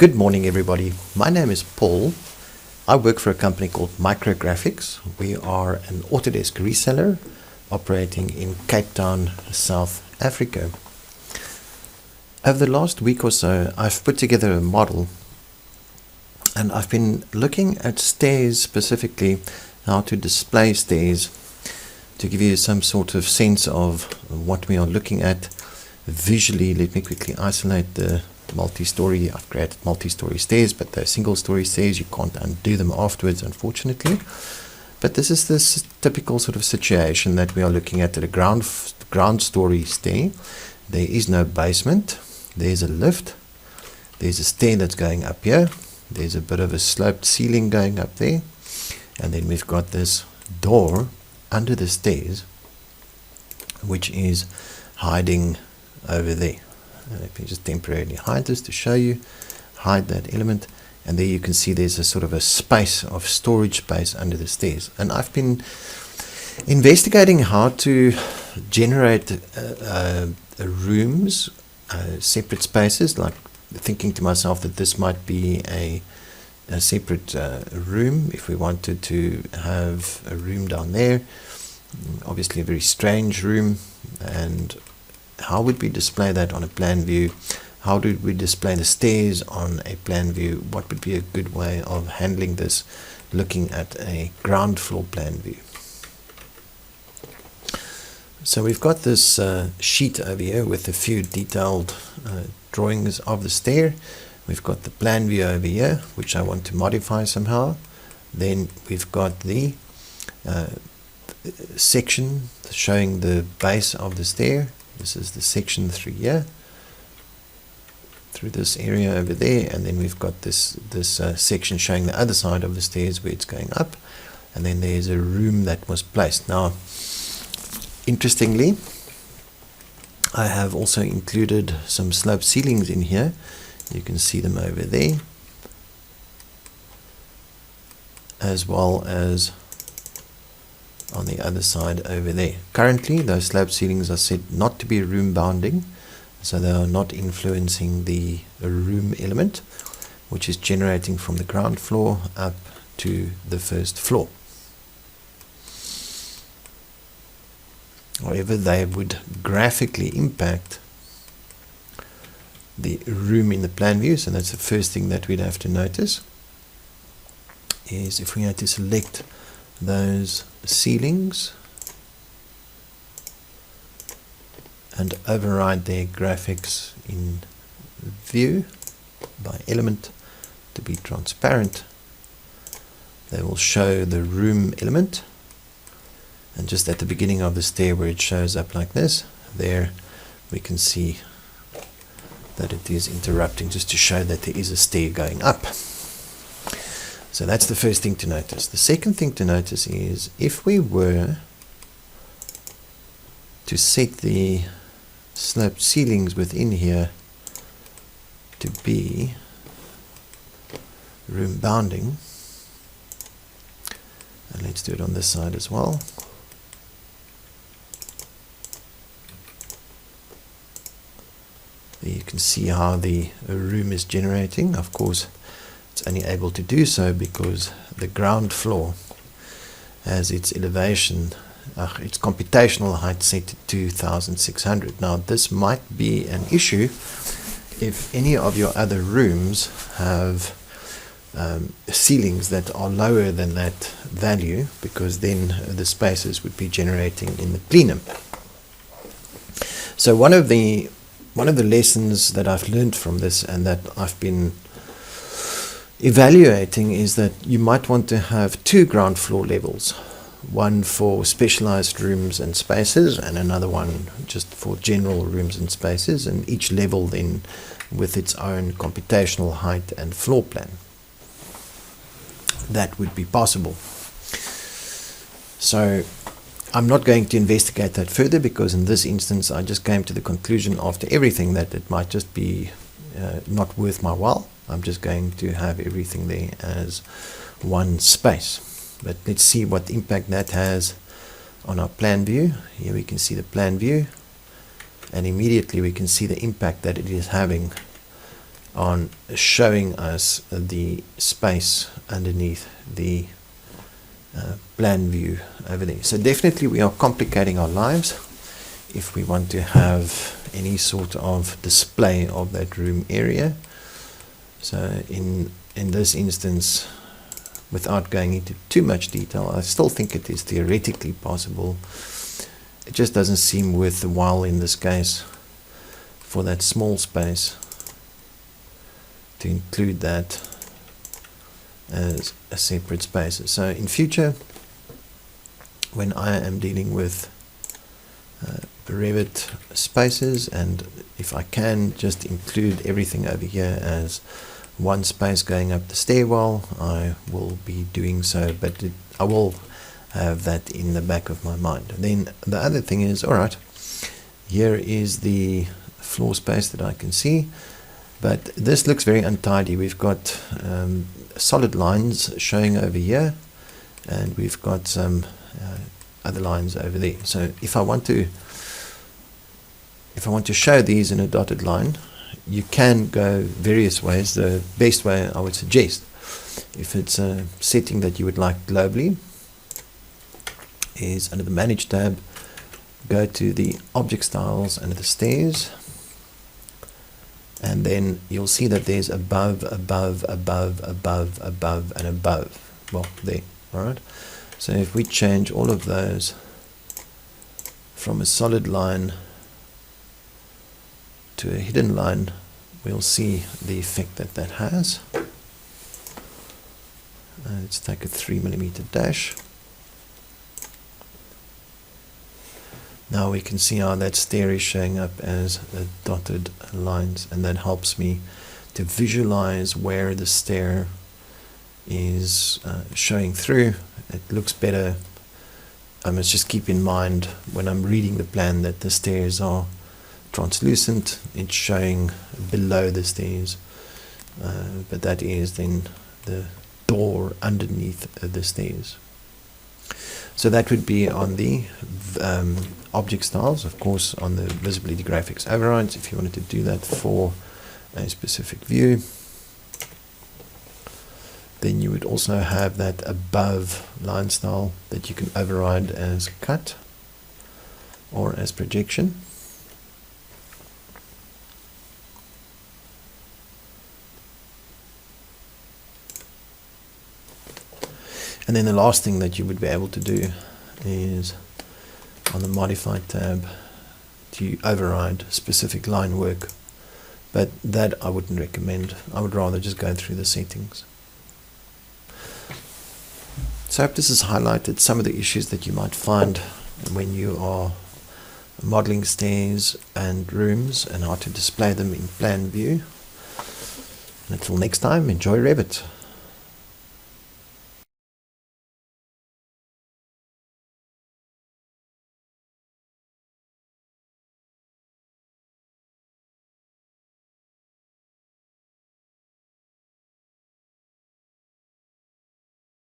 Good morning, everybody. My name is Paul. I work for a company called Micrographics. We are an Autodesk reseller operating in Cape Town, South Africa. Over the last week or so, I've put together a model and I've been looking at stairs, specifically how to display stairs, to give you some sort of sense of what we are looking at visually. Let me quickly isolate the multi-story. I've created multi-story stairs, but they're single-story stairs. You can't undo them afterwards, unfortunately. But this is this typical sort of situation that we are looking at a ground story stair. There is no basement. There's a lift. There's a stair that's going up here. There's a bit of a sloped ceiling going up there. And then we've got this door under the stairs, which is hiding over there. Let me just temporarily hide this to show you. Hide that element, and there you can see there's a sort of a space of storage space under the stairs. And I've been investigating how to generate rooms, separate spaces, like thinking to myself that this might be a separate room if we wanted to have a room down there. Obviously a very strange room. And how would we display that on a plan view? How do we display the stairs on a plan view? What would be a good way of handling this looking at a ground floor plan view? So we've got this sheet over here with a few detailed drawings of the stair. We've got the plan view over here, which I want to modify somehow. Then we've got the section showing the base of the stair. This is the section through here, through this area over there, and then we've got this section showing the other side of the stairs where it's going up, and then there's a room that was placed. Now, interestingly, I have also included some sloped ceilings in here. You can see them over there, as well as on the other side over there. Currently, those sloped ceilings are set not to be room bounding, so they are not influencing the room element, which is generating from the ground floor up to the first floor. However, they would graphically impact the room in the plan view, so that's the first thing that we'd have to notice, is if we had to select those ceilings and override their graphics in view by element to be transparent, they will show the room element. And just at the beginning of the stair where it shows up like this, there we can see that it is interrupting, just to show that there is a stair going up. So that's the first thing to notice. The second thing to notice is if we were to set the sloped ceilings within here to be room bounding, and let's do it on this side as well. There you can see how the room is generating. Of course, it's only able to do so because the ground floor has its elevation, its computational height set to 2,600. Now, this might be an issue if any of your other rooms have ceilings that are lower than that value, because then the spaces would be generating in the plenum. So one of the lessons that I've learned from this, and that I've been evaluating, is that you might want to have two ground floor levels, one for specialized rooms and spaces and another one just for general rooms and spaces, and each level then with its own computational height and floor plan. That would be possible. So I'm not going to investigate that further, because in this instance I just came to the conclusion after everything that it might just be not worth my while. I'm just going to have everything there as one space. But let's see what impact that has on our plan view. Here we can see the plan view, and immediately we can see the impact that it is having on showing us the space underneath the plan view over there. So definitely we are complicating our lives if we want to have any sort of display of that room area. So in this instance, without going into too much detail, I still think it is theoretically possible. It just doesn't seem worth the while in this case for that small space to include that as a separate space. So in future, when I am dealing with Revit spaces, and if I can just include everything over here as one space going up the stairwell, I will be doing so, but I will have that in the back of my mind. And then the other thing is, all right, here is the floor space that I can see, but this looks very untidy. We've got solid lines showing over here, and we've got some other lines over there. So if I want to show these in a dotted line, you can go various ways. The best way I would suggest, if it's a setting that you would like globally, is under the Manage tab, go to the Object Styles under the Stairs, and then you'll see that there's above, above, above, above, above, and above. Well, there, alright? So if we change all of those from a solid line to a hidden line, we'll see the effect that that has. Let's take a 3mm dash. Now we can see how that stair is showing up as dotted lines, and that helps me to visualize where the stair is showing through. It looks better. I must just keep in mind when I'm reading the plan that the stairs are translucent. It's showing below the stairs, but that is then the door underneath the stairs. So that would be on the object styles. Of course, on the visibility graphics overrides, if you wanted to do that for a specific view, then you would also have that above line style that you can override as cut or as projection. And then the last thing that you would be able to do is on the Modify tab to override specific line work. But that I wouldn't recommend. I would rather just go through the settings. So I hope this has highlighted some of the issues that you might find when you are modeling stairs and rooms and how to display them in plan view. And until next time, enjoy Revit.